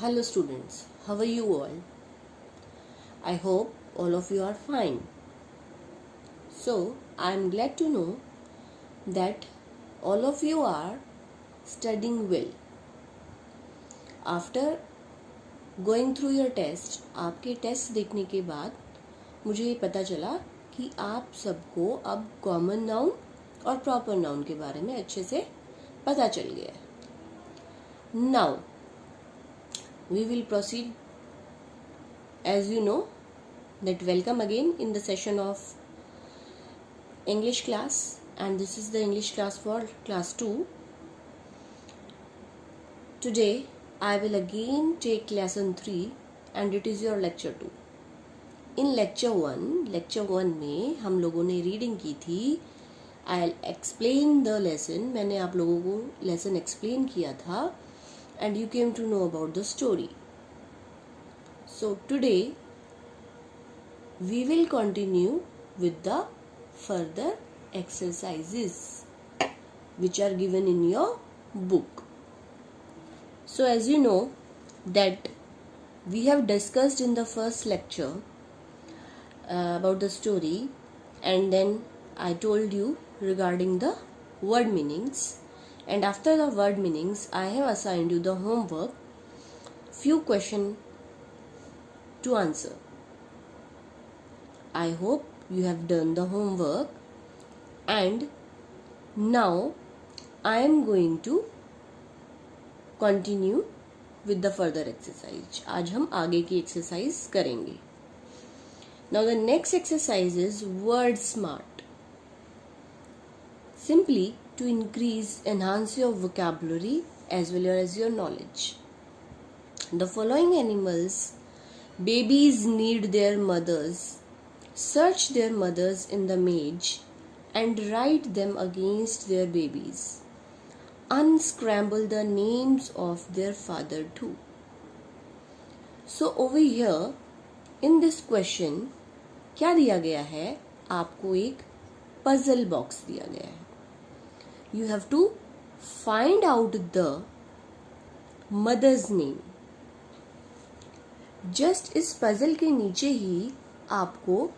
Hello students, how are you all? I hope all of you are fine. So, I am glad to know that all of you are studying well. After going through your test, आपके test देखने के बाद मुझे ये पता चला कि आप सबको अब कॉमन नाउन और प्रॉपर नाउन के बारे में अच्छे से पता चल गया है. Now, we will proceed. As you know that welcome again in the session of English class, and this is the English class for class 2. Today I will again take lesson 3 and it is your lecture 2. In lecture 1 में हम लोगों ने reading की थी. I'll explain the lesson. मैंने आप लोगों को लेसन एक्सप्लेन किया था and you came to know about the story. So today we will continue with the further exercises which are given in your book. So as you know that we have discussed in the first lecture about the story, and then I told you regarding the word meanings, and after the word meanings I have assigned you the homework, few questions to answer. I hope you have done the homework, and now I am going to continue with the further exercise. आज हम आगे की exercise करेंगे. Now the next exercise is word smart. Simply to enhance your vocabulary as well as your knowledge. The following animals babies need their mothers. Search their mothers in the image and write them against their babies. Unscramble the names of their father too. So over here in this question क्या दिया गया है? आपको एक puzzle box दिया गया है. You have to find out the mother's name. Just इस पजल के नीचे ही आपको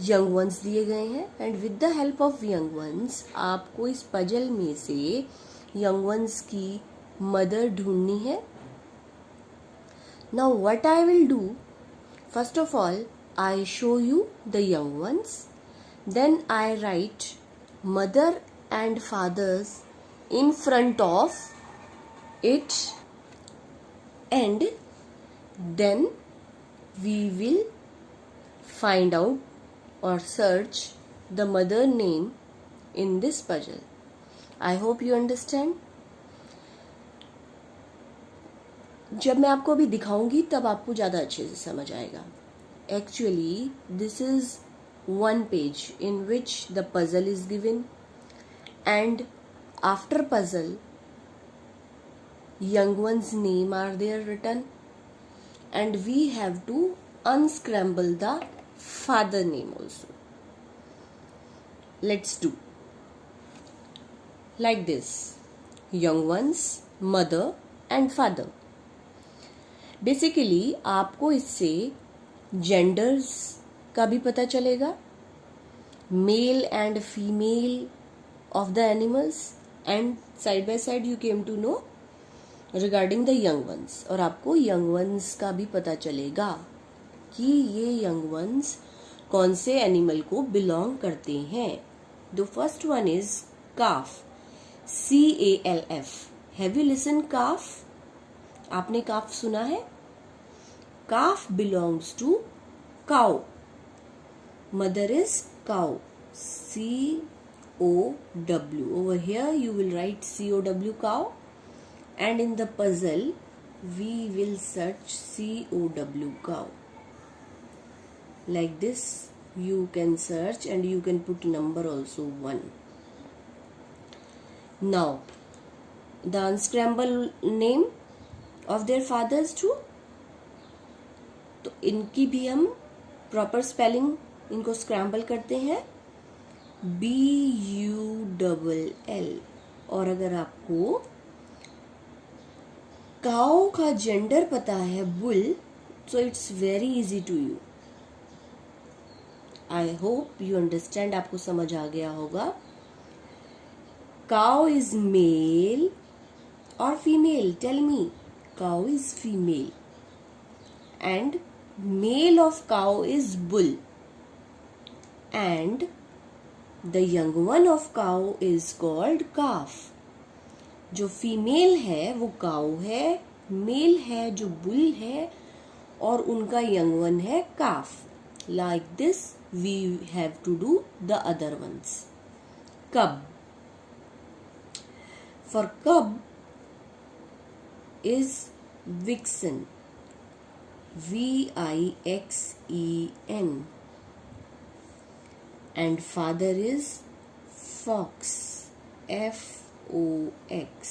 यंग वंस दिए गए हैं, and with the help of young ones आपको इस पजल में से यंग वंस की मदर ढूंढनी है. Now what I will do, first of all I show you the young ones, then I write mother and fathers in front of it, and then we will find out or search the mother name in this puzzle. I hope you understand. जब मैं आपको अभी दिखाऊंगी तब आपको ज़्यादा अच्छे से समझ आएगा. Actually this is one page in which the puzzle is given, and after puzzle young one's name are there written, and we have to unscramble the father name also. Let's do like this: young ones, mother and father. Basically आपको इससे genders का भी पता चलेगा, male and female of the animals, and side by side you came to know regarding the young ones. और आपको young ones का भी पता चलेगा कि ये young ones कौन से animal को belong करते हैं. The first one is calf. CALF. Have you listened calf? आपने calf सुना है? Calf belongs to cow. Mother is cow. COW. Over here you will write COW, cow, and in the puzzle we will search COW, cow. Like this you can search, and you can put number also 1. Now the unscramble name of their fathers too. तो इनकी भी हम proper spelling इनको scramble करते हैं, BULL. और अगर आपको काउ का जेंडर पता है bull, so it's very easy to you. I hope you understand, आपको समझ आ गया होगा. काउ इज मेल और female? Tell me. Cow is female and male of cow is bull and the young one of cow is called calf. जो female है वो cow है, मेल है जो बुल है, और उनका यंग वन है calf. Like this we have to do the other ones. Cub. For cub is vixen. Vixen. And father is fox. Fox.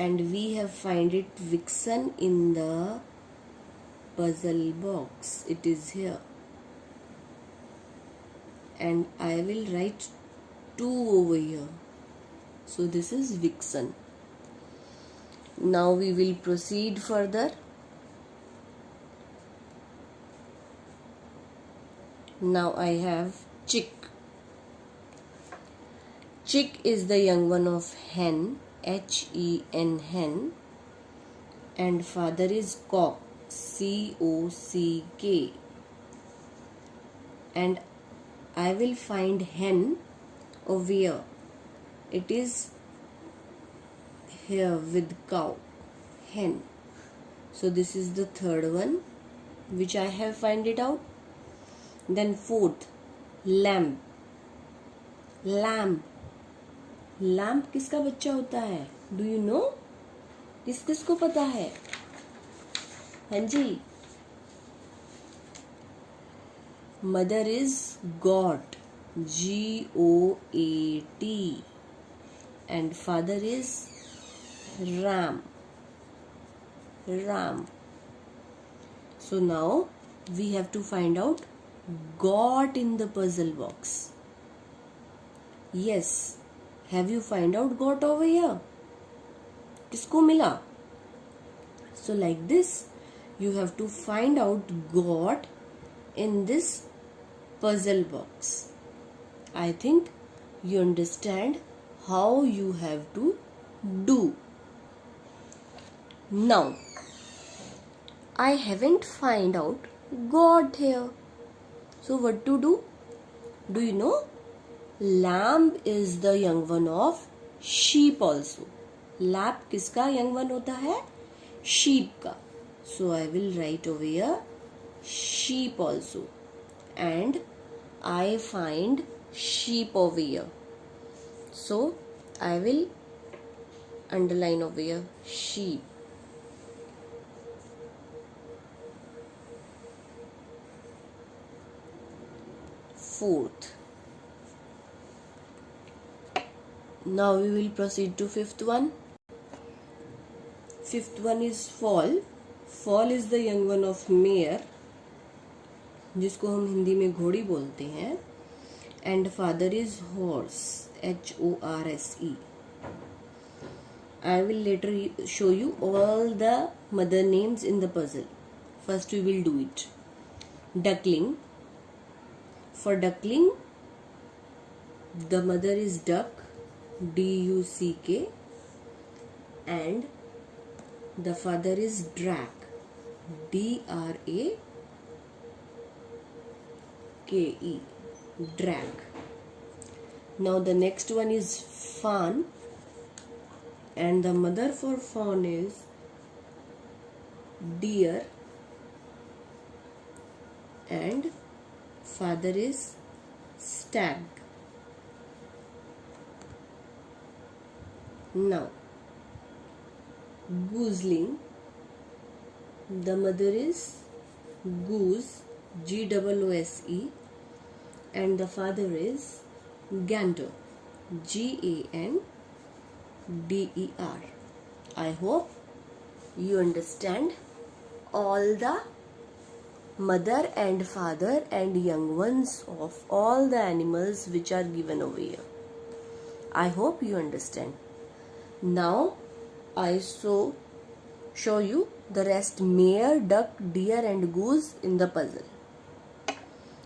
And we have find it vixen in the puzzle box. It is here. And I will write 2 over here. So this is vixen. Now we will proceed further. Now I have chick. Chick is the young one of hen. Hen, hen. And father is cock. Cock. And I will find hen over here. It is here with cow. Hen. So this is the third one which I have find it out. Then fourth, lamb. Lamb किसका बच्चा होता है? Do you know? किसको पता है? हाँ जी. Mother is goat. Goat. And father is ram. So now we have to find out goat in the puzzle box. Yes. Have you find out goat over here? किसको मिला? So like this, you have to find out goat in this puzzle box. I think you understand how you have to do. Now, I haven't find out goat here. So what to do? Do you know? Lamb is the young one of sheep also. Lamb किसका young one होता है? Sheep का. So I will write over here sheep also. And I find sheep over here. So I will underline over here sheep. Fourth. Now we will proceed to fifth one. Fifth one is fall. Fall is the young one of mare, जिसको हम हिंदी में घोड़ी बोलते हैं. And father is horse. HORSE. I will later show you all the mother names in the puzzle. First we will do it. Duckling. For duckling, the mother is duck. DUCK. And the father is drake. DRAKE. Drake. Now the next one is fawn, and the mother for fawn is deer, and father is stag. Now gooseling, the mother is goose, GOOSE, and the father is gander, GANDER. I hope you understand all the mother and father and young ones of all the animals which are given over here. I hope you understand. Now I show you the rest mare, duck, deer and goose in the puzzle.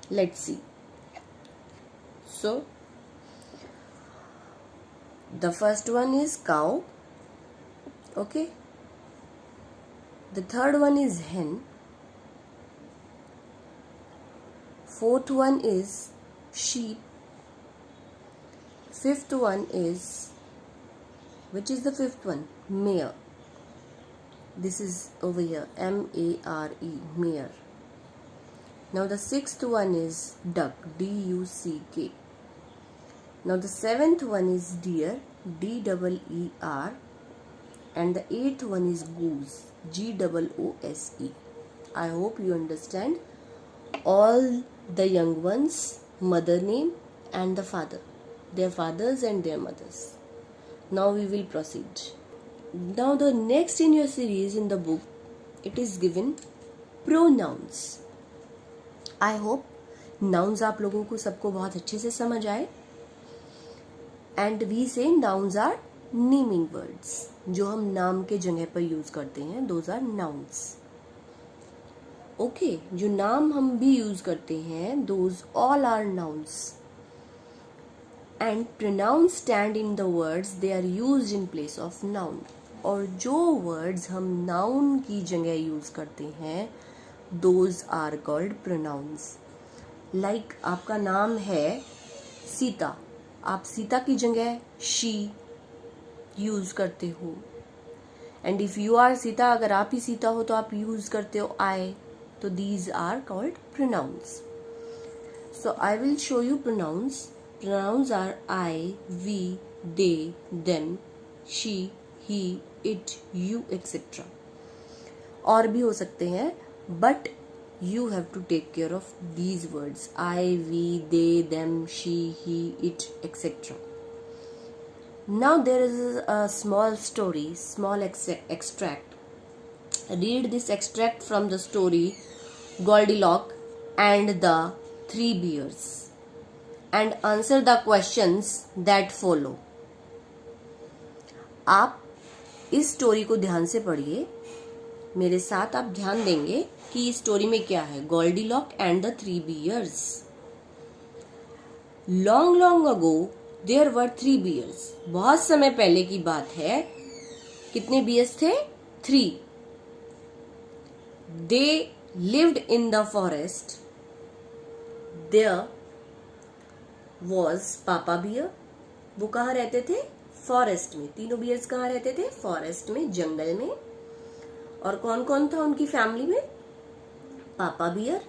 Let's see. So the first one is cow. Okay. The third one is hen. Fourth one is sheep. Fifth one is, which is the fifth one? Mare. This is over here, M-A-R-E, mare. Now the sixth one is duck, D-U-C-K. Now the seventh one is deer, D-E-E-R. And the eighth one is goose, G-O-O-S-E. I hope you understand all the young ones, mother name and the father, their fathers and their mothers. Now we will proceed. Now the next in your series in the book, it is given pronouns. I hope nouns आप लोगों को सबको बहुत अच्छे से समझ आए. And we say nouns are naming words. जो हम नाम के जगह पर यूज करते हैं, those are nouns. Okay, जो नाम हम भी यूज करते हैं, those all are nouns. And pronouns stand in the words they are used in place of noun. और जो words हम noun की जगह यूज करते हैं, those are called pronouns. Like आपका नाम है सीता, आप सीता की जगह she यूज करते हो. And if you are Sita, अगर आप ही सीता हो तो आप यूज करते हो I. तो these are called pronouns. So I will show you pronouns. Pronouns are I, we, they, them, she, he, it, you, etc. और भी हो सकते हैं, but you have to take care of these words. I, we, they, them, she, he, it, etc. Now there is a small story, small extract. Read this extract from the story Goldilocks and the Three Bears and answer the questions that follow. आप इस story को ध्यान से पढ़िए, मेरे साथ आप ध्यान देंगे कि इस स्टोरी में क्या है. Goldilocks and the Three Bears. Long, long ago there were three bears. बहुत समय पहले की बात है. कितने bears थे? 3. They lived in the forest. There was Papa Bear. वो कहाँ रहते थे? फॉरेस्ट में. तीनों बियर्स कहाँ रहते थे? फॉरेस्ट में, जंगल में. और कौन कौन था उनकी फैमिली में? Papa bear.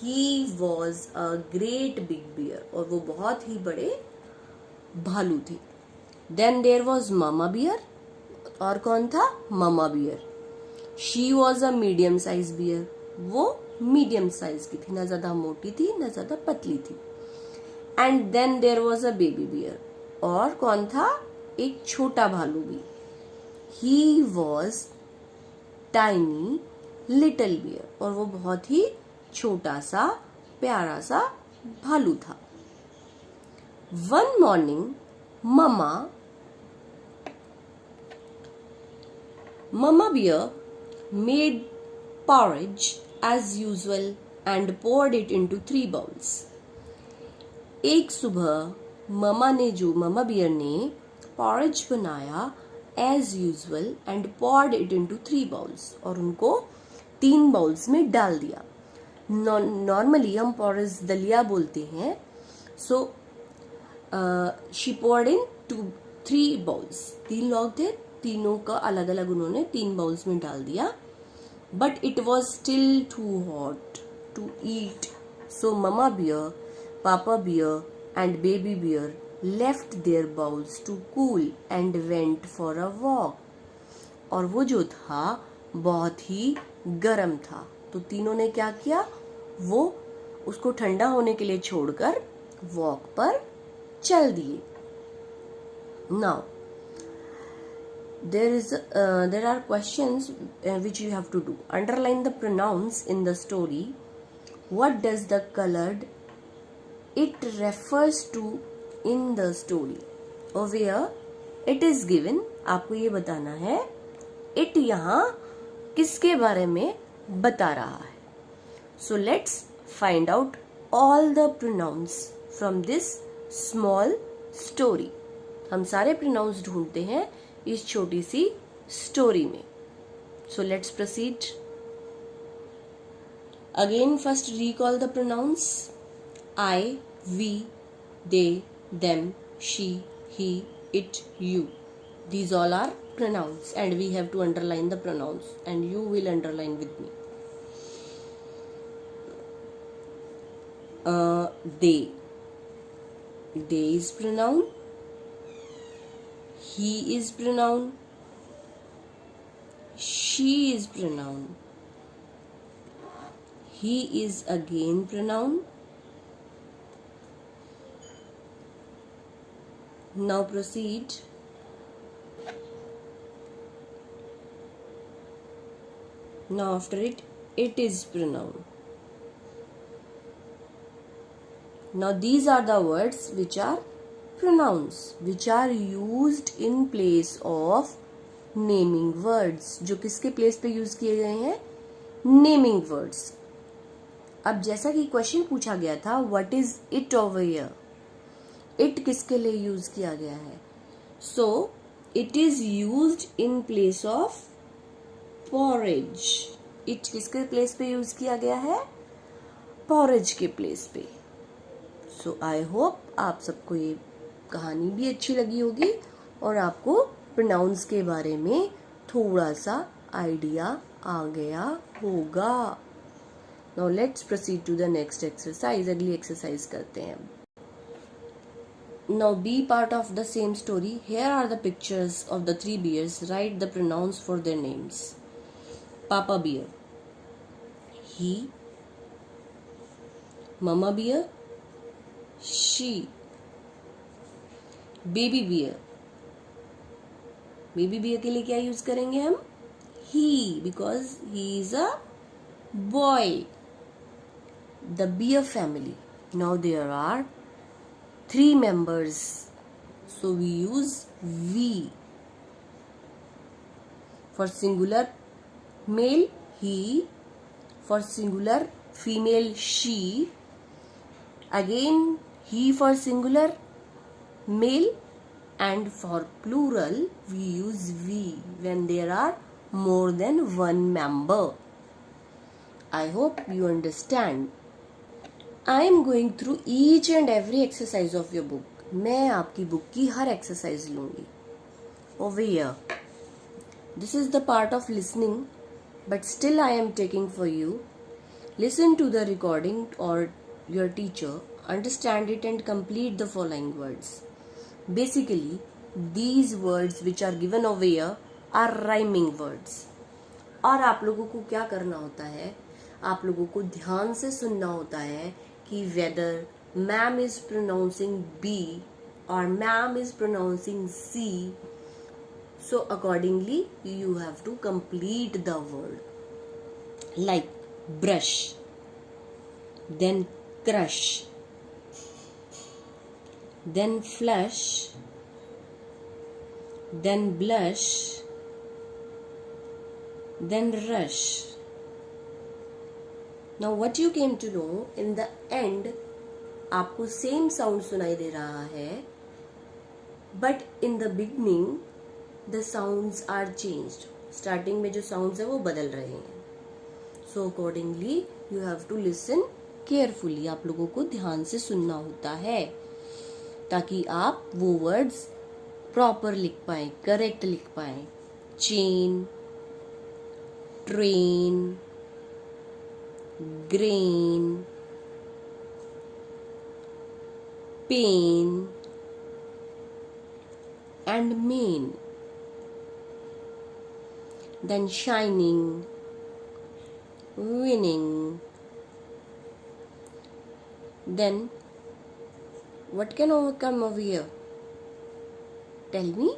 He was a great big bear. और वो बहुत ही बड़े भालू थे. Then there was mama bear. और कौन था? Mama bear. She was a medium size bear. वो मीडियम साइज की थी, ना ज्यादा मोटी थी ना ज्यादा पतली थी. And then there was a baby bear. और कौन था? एक छोटा भालू भी. He was tiny little bear. और वो बहुत ही छोटा सा प्यारा सा भालू था. One morning mama bear made porridge as usual and poured it into 3 bowls. एक सुबह मामा बियर ने porridge बनाया as usual and poured it into 3 bowls. और उनको 3 बाउल्स में डाल दिया. नॉर्मली हम porridge दलिया बोलते हैं. So she poured in 3 bowls. 3 लोग थे, तीनों का अलग अलग उन्होंने 3 बाउल्स में डाल दिया. But it was still too hot to eat. So Mama Bear, Papa Bear and Baby Bear left their bowls to cool and went for a walk. और वो जो था बहुत ही गर्म था, तो तीनों ने क्या किया? वो उसको ठंडा होने के लिए छोड़कर वॉक पर चल दिए. Now there are questions which you have to do. Underline the pronouns in the story. What does the colored it refers to in the story? Over here it is given आपको ये बताना है it यहाँ किसके बारे में बता रहा है. So let's find out all the pronounce from this small story. हम सारे प्रोनाउंस ढूंढते हैं इस छोटी सी स्टोरी में. So let's proceed. Again first recall the pronounce. I, we, they, them, she, he, it, you. These all are pronouns and we have to underline the pronouns and you will underline with me. They. They is pronoun. He is pronoun. She is pronoun. He is again pronoun. Now proceed. Now after it is pronoun. Now these are the words which are pronouns, which are used in place of naming words. जो किसके place पे use किए गए हैं? Naming words. अब जैसा कि question पूछा गया था, what is it over here? It किसके लिए यूज किया गया है? So it is used in place of porridge. It किसके प्लेस पे यूज किया गया है? पॉरेज के प्लेस पे. सो आई होप आप सबको ये कहानी भी अच्छी लगी होगी और आपको प्रोनाउंस के बारे में थोड़ा सा आइडिया आ गया होगा. Now let's proceed to the next exercise. अगली एक्सरसाइज करते हैं. Now be part of the same story. Here are the pictures of the three bears. Write the pronouns for their names. Papa bear, he. Mama bear, she. Baby bear. Baby bear के लिए क्या use करेंगे हम? He, because he is a boy. The bear family. Now there are 3 members, so we use we. For singular male, he. For singular female, she. Again he for singular male, and for plural we use we when there are more than one member. I hope you understand. I am going through each and every exercise of your book. मैं आपकी book की हर exercise लूंगी. Over here. This is the part of listening, but still I am taking for you. Listen to the recording or your teacher, understand it and complete the following words. Basically, these words which are given over here are rhyming words. और आप लोगों को क्या करना होता है? आप लोगों को ध्यान से सुनना होता है कि whether ma'am is pronouncing B or ma'am is pronouncing C. So accordingly you have to complete the word. Like brush, then crush, then flush, then blush, then rush. Now what you came to know in the end, आपको same sound सुनाई दे रहा है, but in the beginning the sounds are changed. Starting में जो sounds है वो बदल रहे हैं. So accordingly you have to listen carefully. आप लोगों को ध्यान से सुनना होता है ताकि आप वो वर्ड्स प्रॉपर लिख पाए, करेक्ट लिख पाए. Chain, train, grain, pain, and main. Then shining, winning. Then what can overcome over here? Tell me.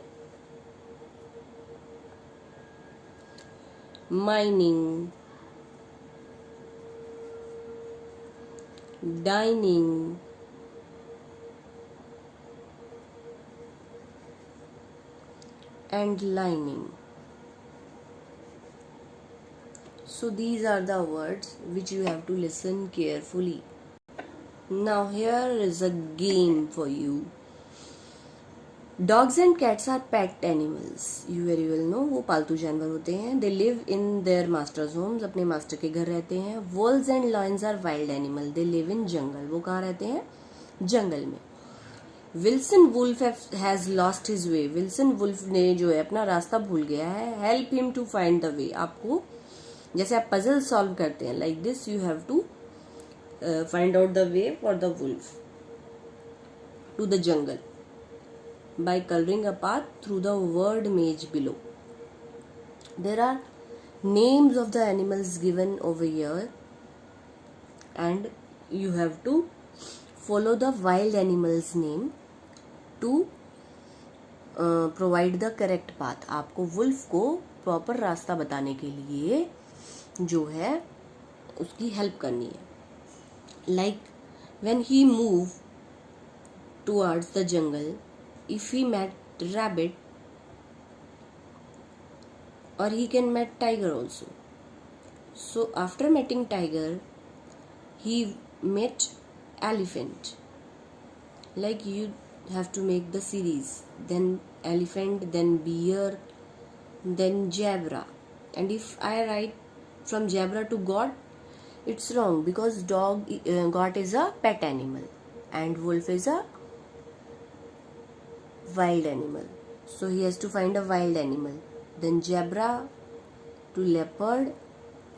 Mining, dining, and lining. So these are the words which you have to listen carefully. Now here is a game for you. Dogs and cats are pet animals. You very well know, वो पालतू जानवर होते हैं. They live in their master's homes. अपने master के घर रहते हैं. Wolves and lions are wild animal. They live in jungle. वो कहाँ रहते हैं? जंगल में. Wilson Wolf has lost his way. Wilson Wolf ने जो है अपना रास्ता भूल गया है. Help him to find the way. आपको जैसे आप पजल सॉल्व करते हैं, like this you have to find out the way for the wolf to the jungle by coloring a path through the word maze below. There are names of the animals given over here and you have to follow the wild animals name to provide the correct path. आपको wolf को proper रास्ता बताने के लिए जो है उसकी help करनी है. Like when he moved towards the jungle, if he met rabbit, or he can met tiger also. So after meeting tiger, he met elephant. Like you have to make the series. Then elephant, then bear, then zebra. And if I write from zebra to goat, it's wrong because goat is a pet animal and wolf is a wild animal. So he has to find a wild animal. Then zebra to leopard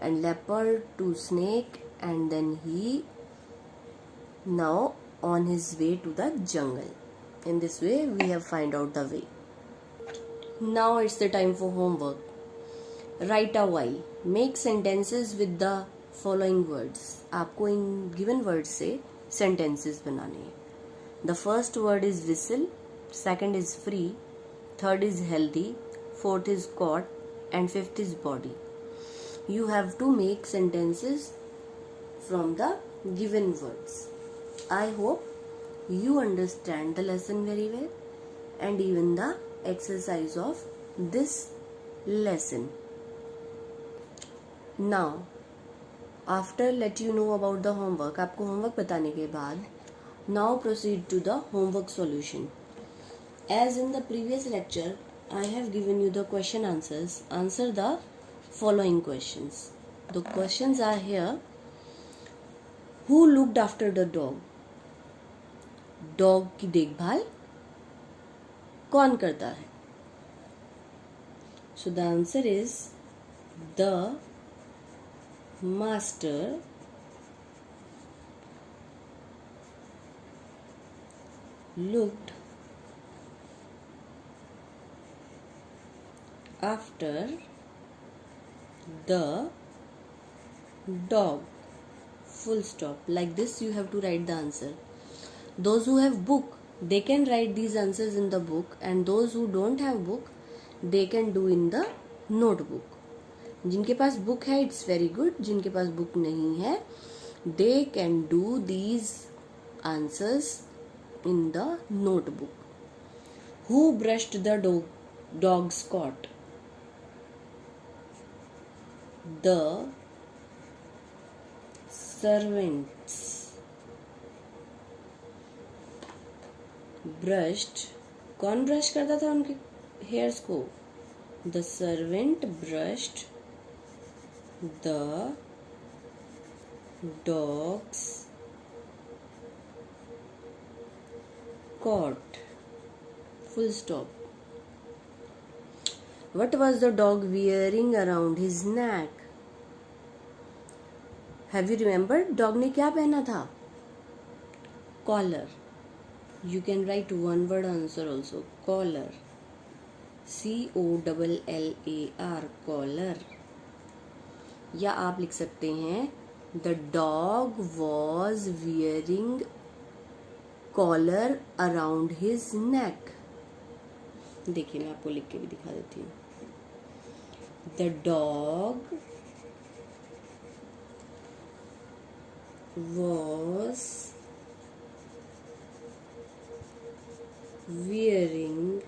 and leopard to snake, and then he now on his way to the jungle. In this way we have find out the way. Now it's the time for homework. Write a while. Make sentences with the following words. आपको इन given words से sentences बनाने हैं. The first word is whistle, second is free, third is healthy, fourth is caught, and fifth is body. You have to make sentences from the given words. I hope you understand the lesson very well and even the exercise of this lesson. Now after let you know about the homework, आपको homework बताने के बाद now proceed to the homework solution. As in the previous lecture, I have given you the question answers. Answer the following questions. The questions are here. Who looked after the dog? Dog की देखभाल कौन करता है? So the answer is the master looked after the dog. Full stop. Like this you have to write the answer. Those who have book, they can write these answers in the book, and those who don't have book, they can do in the notebook. जिनके पास book है it's very good. जिनके पास book नहीं है they can do these answers in the notebook. Who brushed the dog's coat? The servants brushed. कौन brush करता था उनके हेयर्स को? The servant brushed the dog's coat. Full stop. What was the dog wearing around his neck? Have you remembered? Dog ने क्या पहना था? Collar. You can write one word answer also. Collar. COLLAR. Collar. या आप लिख सकते हैं the dog was wearing collar around his neck. देखिए मैं आपको लिख के भी दिखा देती हूँ. The dog was wearing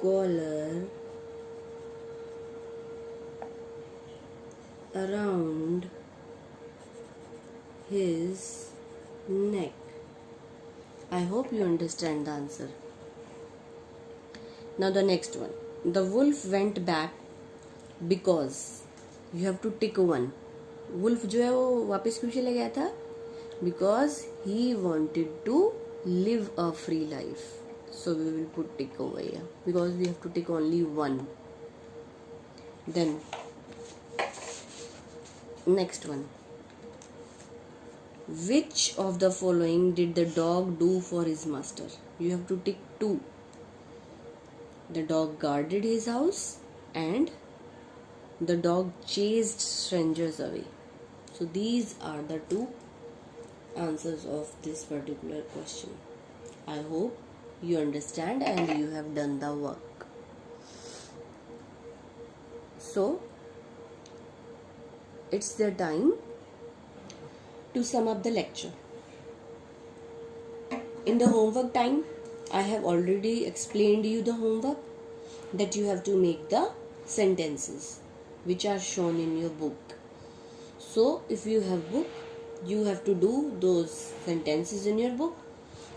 collar around his neck. I hope you understand the answer. Now the next one. The wolf went back because. You have to tick one. Wolf जो है वो वापस क्यों चला गया था? Because he wanted to live a free life. So we will put tick over here because we have to tick only one. Then next one. Which of the following did the dog do for his master? You have to tick two. The dog guarded his house and the dog chased strangers away. So these are the two answers of this particular question. I hope you understand and you have done the work. So it's the time to sum up the lecture. In the homework time, I have already explained you the homework, that you have to make the sentences which are shown in your book. So if you have book, you have to do those sentences in your book,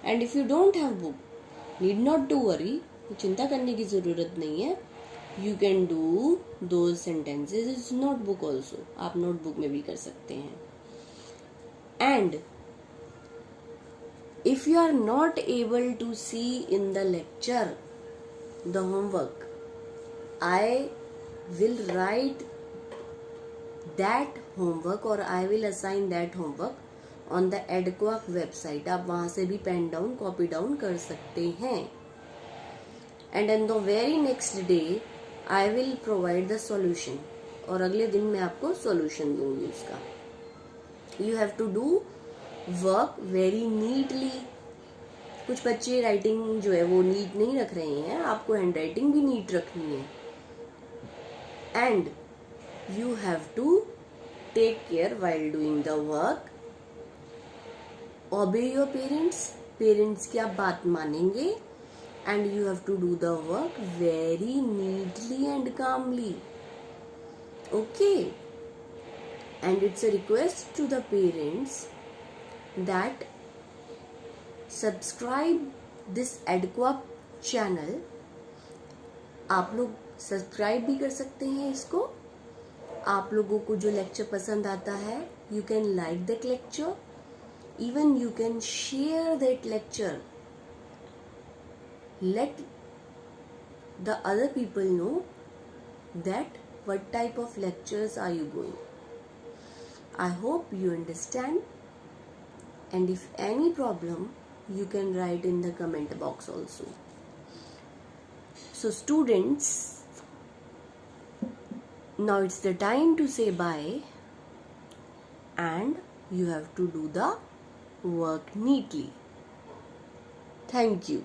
and if you don't have book, need not to worry, चिंता करने की ज़रूरत नहीं है. You can do those sentences in notebook also. आप notebook में भी कर सकते हैं. And if you are not able to see in the lecture the homework, I will write that homework or I will assign that homework on the EdQuack website. आप वहाँ से भी pen down, copy down कर सकते हैं. And on the very next day, I will provide the solution. और अगले दिन मैं आपको solution दूंगी उसका. You have to do work very neatly. कुछ बच्चे राइटिंग जो है वो नीट नहीं रख रहे हैं, आपको हैंड राइटिंग भी नीट रखनी है. And you have to take care while doing the work. Obey your parents. Parents की आप बात मानेंगे. And you have to do the work very neatly and calmly. Okay. And it's a request to the parents that subscribe this EdQuack channel. आप लोग subscribe भी कर सकते हैं इसको. आप लोगों को जो लेक्चर पसंद आता है, you can like that lecture. Even you can share that lecture. Let the other people know that what type of lectures are you going. I hope you understand, and if any problem, you can write in the comment box also. So students, now it's the time to say bye, and you have to do the work neatly. Thank you.